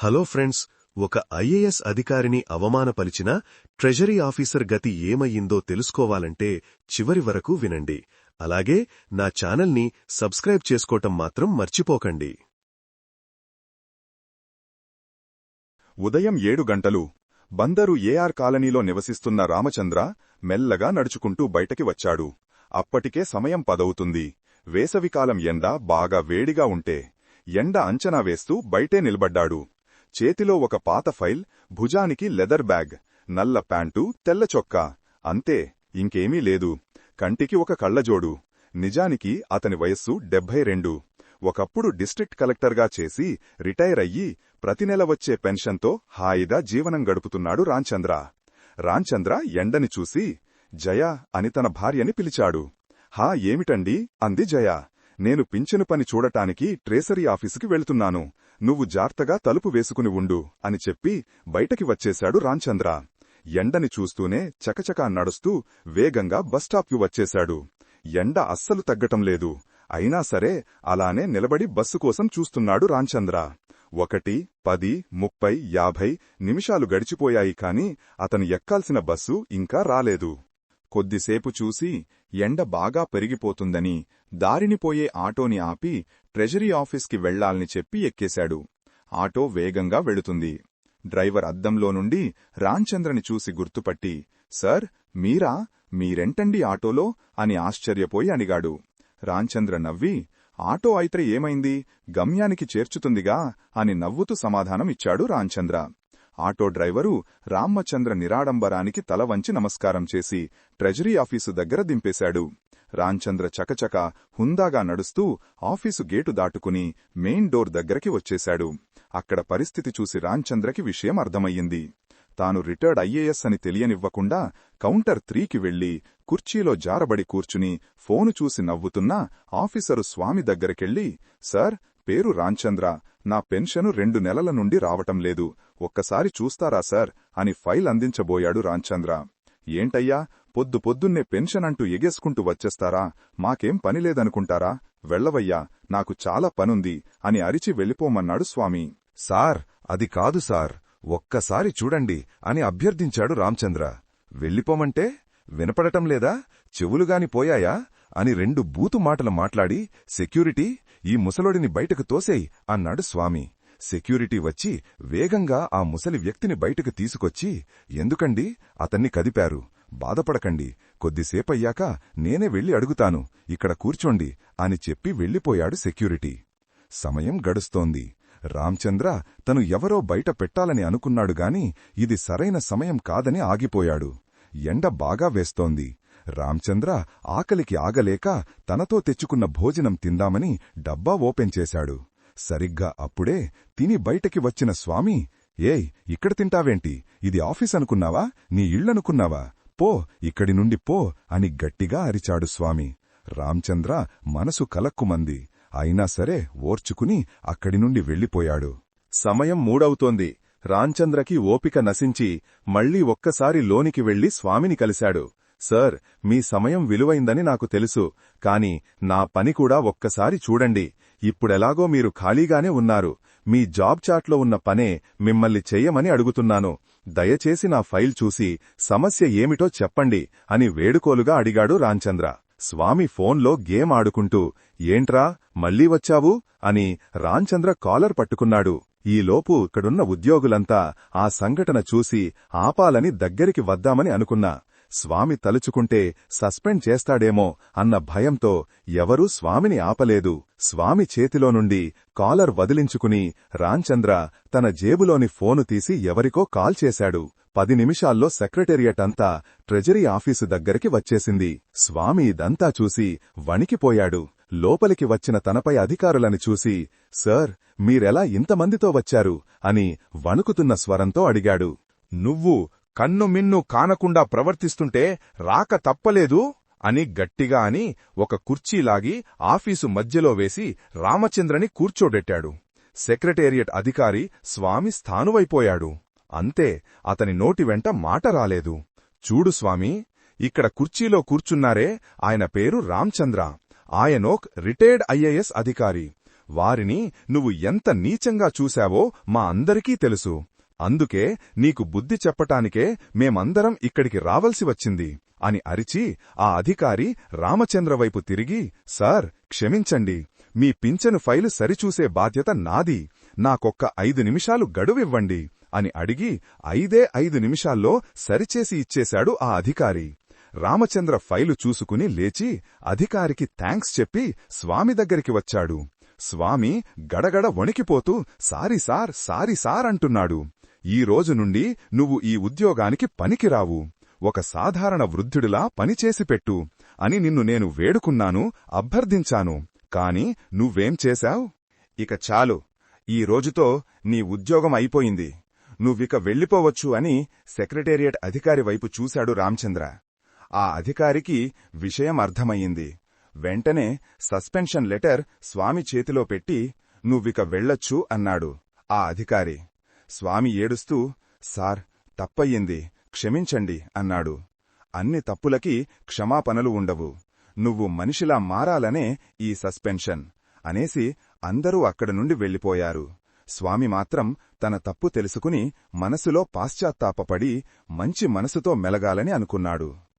Hello friends, ఒక IAS అధికారిని అవమానపరిచిన treasury officer గతి ఏమయ్యిందో తెలుసుకోవాలంటే చివరి వరకు వినండి. అలాగే నా ఛానల్ని సబ్స్క్రైబ్ చేసుకోవటం మాత్రం మర్చిపోకండి. ఉదయం 7 గంటలు. బందరు ఏఆర్ కాలనీలో నివసిస్తున్న రామచంద్ర మెల్లగా నడుచుకుంటూ బయటకి వచ్చాడు. అప్పటికే సమయం 10 అవుతుంది. వేసవికాలం ఎండ బాగా వేడిగా ఉంటే ఎండ అంచనా వేస్తూ బయటే నిలబడ్డాడు. చేతిలో ఒక పాత ఫైల్, భుజానికి లెదర్ బ్యాగ్, నల్ల ప్యాంటు, తెల్ల చొక్కా. అంతే, ఇంకేమీ లేదు. కంటికి ఒక కళ్లజోడు. నిజానికి అతని వయస్సు 72. ఒకప్పుడు డిస్ట్రిక్ట్ కలెక్టర్గా చేసి రిటైర్ అయ్యి ప్రతి నెల వచ్చే పెన్షన్తో హాయిగా జీవనం గడుపుతున్నాడు రాంచంద్ర. రాంచంద్ర ఎండని చూసి జయ అని తన భార్యని పిలిచాడు. హా, ఏమిటండి అంది జయ. నేను పింఛను పని చూడటానికి ట్రెజరీ ఆఫీసుకి వెళుతున్నాను. నువ్వు జార్తగా తలుపు వేసుకుని ఉండు అని చెప్పి బయటకి వచ్చేశాడు రాంచంద్ర. ఎండని చూస్తూనే చకచకా నడుస్తూ వేగంగా బస్టాప్కి వచ్చేశాడు. ఎండ అస్సలు తగ్గటం లేదు. అయినా సరే అలానే నిలబడి బస్సు కోసం చూస్తున్నాడు రాంచంద్ర. 1, 10, 30, 50 నిమిషాలు గడిచిపోయాయి కాని అతను ఎక్కాల్సిన బస్సు ఇంకా రాలేదు. కొద్దిసేపు చూసి ఎండ బాగా పెరిగిపోతుందని దారిని పోయే ఆటోని ఆపి ట్రెజరీ ఆఫీస్కి వెళ్లాలని చెప్పి ఎక్కేశాడు. ఆటో వేగంగా వెళుతుంది. డ్రైవర్ అద్దంలో నుండి రాంచంద్రని చూసి గుర్తుపట్టి, సార్, మీరెంటండి ఆటోలో అని ఆశ్చర్యపోయి అడిగాడు. రాంచంద్ర నవ్వి, ఆటో అయితే ఏమైంది, గమ్యానికి చేర్చుతుందిగా అని నవ్వుతూ సమాధానం ఇచ్చాడు రాంచంద్ర. ఆటో డ్రైవరు రామచంద్ర నిరాడంబరానికి తల వంచి నమస్కారం చేసి ట్రెజరీ ఆఫీసు దగ్గర దింపేశాడు. రాంచంద్ర చకచక హుందాగా నడుస్తూ ఆఫీసు గేటు దాటుకుని మెయిన్ డోర్ దగ్గరికి వచ్చేశాడు. అక్కడ పరిస్థితి చూసి రాంచంద్రకి విషయం అర్థమయ్యింది. తాను రిటైర్డ్ ఐఏఎస్ అని తెలియనివ్వకుండా కౌంటర్ 3కి వెళ్లి కుర్చీలో జారబడి కూర్చుని ఫోను చూసి నవ్వుతున్న ఆఫీసరు స్వామి దగ్గరకెళ్లి, సార్, పేరు రాంచంద్ర, నా పెన్షను 2 నెలల నుండి రావటం లేదు, ఒక్కసారి చూస్తారా సార్ అని ఫైల్ అందించబోయాడు రాంచంద్ర. ఏంటయ్యా, పొద్దున్నే పెన్షన్ అంటూ ఎగేసుకుంటూ వచ్చేస్తారా, మాకేం పనిలేదనుకుంటారా, వెళ్లవయ్యా, నాకు చాలా పనుంది అని అరిచి వెళ్ళిపోమన్నాడు స్వామి. సార్, అది కాదు సార్, ఒక్కసారి చూడండి అని అభ్యర్థించాడు రాంచంద్ర. వెళ్ళిపోమంటే వినపడటం లేదా, చెవులుగాని పోయాయా అని 2 బూతు మాటలు మాట్లాడి, సెక్యూరిటీ, ఈ ముసలోడిని బయటకు తోసేయ్ అన్నాడు స్వామి. సెక్యూరిటీ వచ్చి వేగంగా ఆ ముసలి వ్యక్తిని బయటకు తీసుకొచ్చి, ఎందుకండి అతన్ని కదిపారు, బాధపడకండి, కొద్దిసేపయ్యాక నేనే వెళ్లి అడుగుతాను, ఇక్కడ కూర్చోండి అని చెప్పి వెళ్లిపోయాడు సెక్యూరిటీ. సమయం గడుస్తోంది. రాంచంద్ర తను ఎవరో బయట పెట్టాలని అనుకున్నాడుగాని ఇది సరైన సమయం కాదని ఆగిపోయాడు. ఎండ బాగా వేస్తోంది. రాంచంద్ర ఆకలికి ఆగలేక తనతో తెచ్చుకున్న భోజనం తిందామని డబ్బా ఓపెన్ చేశాడు. సరిగ్గా అప్పుడే తిని బయటకి వచ్చిన స్వామి, ఏయ్, ఇక్కడ తింటావేంటి, ఇది ఆఫీస్ అనుకున్నావా, నీ ఇళ్లనుకున్నావా, పో, ఇక్కడి నుండి పో అని గట్టిగా అరిచాడు స్వామి. రాంచంద్ర మనసు కలక్కుమంది. అయినా సరే ఓర్చుకుని అక్కడి నుండి వెళ్లిపోయాడు. సమయం 3 అవుతోంది. రాంచంద్రకి ఓపిక నశించి మళ్లీ ఒక్కసారి లోనికి వెళ్లి స్వామిని కలిశాడు. సార్, మీ సమయం విలువైందని నాకు తెలుసు, కాని నా పని కూడా ఒక్కసారి చూడండి. ఇప్పుడెలాగో మీరు ఖాళీగానే ఉన్నారు. మీ జాబ్ చాట్లో ఉన్న పనే మిమ్మల్ని చెయ్యమని అడుగుతున్నాను. దయచేసి నా ఫైల్ చూసి సమస్య ఏమిటో చెప్పండి అని వేడుకోలుగా అడిగాడు రాంచంద్ర. స్వామి ఫోన్లో గేమ్ ఆడుకుంటూ, ఏంట్రా మళ్లీ వచ్చావు అని రాంచంద్ర కాలర్ పట్టుకున్నాడు. ఈలోపు ఇక్కడున్న ఉద్యోగులంతా ఆ సంఘటన చూసి ఆపాలని దగ్గరికి వద్దామని అనుకున్నా. స్వామి తలుచుకుంటే సస్పెండ్ చేస్తాడేమో అన్న భయంతో ఎవరూ స్వామిని ఆపలేదు. స్వామి చేతిలో నుండి కాలర్ వదిలించుకుని రాంచంద్ర తన జేబులోని ఫోను తీసి ఎవరికో కాల్ చేశాడు. 10 నిమిషాల్లో సెక్రటేరియట్ అంతా ట్రెజరీ ఆఫీసు దగ్గరికి వచ్చేసింది. స్వామి ఇదంతా చూసి వణికిపోయాడు. లోపలికి వచ్చిన తనపై అధికారులని చూసి, సార్, మీరెలా ఇంతమందితో వచ్చారు అని వణుకుతున్న స్వరంతో అడిగాడు. నువ్వు కన్ను మిన్ను కానకుండా ప్రవర్తిస్తుంటే రాక తప్పలేదు అని గట్టిగా అని ఒక కుర్చీలాగి ఆఫీసు మధ్యలో వేసి రామచంద్రని కూర్చోబెట్టాడు. సెక్రటేరియట్ అధికారి స్వామి స్థానువైపోయాడు. అంతే, అతని నోటి వెంట మాట రాలేదు. చూడు స్వామి, ఇక్కడ కుర్చీలో కూర్చున్నారే, ఆయన పేరు రామచంద్ర. ఆయనోక్ రిటైర్డ్ ఐఏఎస్ అధికారి. వారిని నువ్వు ఎంత నీచంగా చూశావో మా అందరికీ తెలుసు. అందుకే నీకు బుద్ధి చెప్పటానికే మేమందరం ఇక్కడికి రావలసి వచ్చింది అని అరిచి ఆ అధికారి రామచంద్రవైపు తిరిగి, సార్ క్షమించండి, మీ పింఛను ఫైలు సరిచూసే బాధ్యత నాది, నాకొక్క 5 నిమిషాలు గడువివ్వండి అని అడిగి 5 నిమిషాల్లో సరిచేసి ఇచ్చేశాడు ఆ అధికారి. రామచంద్ర ఫైలు చూసుకుని లేచి అధికారికి థాంక్స్ చెప్పి స్వామి దగ్గరికి వచ్చాడు. స్వామి గడగడ వణికిపోతూ సారీ సార్ అంటున్నాడు. ఈ రోజు నుండి నువ్వు ఈ ఉద్యోగానికి పనికిరావు, ఒక సాధారణ వృద్ధుడిలా పనిచేసిపెట్టు అని నిన్ను నేను వేడుకున్నాను, అభ్యర్థించాను. కాని నువ్వేం చేశావ్? ఇక చాలు, ఈ రోజుతో నీ ఉద్యోగం అయిపోయింది, నువ్విక వెళ్ళిపోవచ్చు అని సెక్రటేరియట్ అధికారి వైపు చూశాడు రామచంద్ర. ఆ అధికారికి విషయం అర్థమయ్యింది. వెంటనే సస్పెన్షన్ లెటర్ స్వామి చేతిలో పెట్టి నువ్విక వెళ్ళొచ్చు అన్నాడు ఆ అధికారి. స్వామి ఏడుస్తూ సార్ తప్పయ్యింది, క్షమించండి అన్నాడు. అన్ని తప్పులకి క్షమాపణలు ఉండవు, నువ్వు మనిషిలా మారాలనే ఈ సస్పెన్షన్ అనేసి అందరూ అక్కడి నుండి వెళ్ళిపోయారు. స్వామి మాత్రం తన తప్పు తెలుసుకుని మనసులో పాశ్చాత్తాపపడి మంచి మనసుతో మెలగాలని అనుకున్నాడు.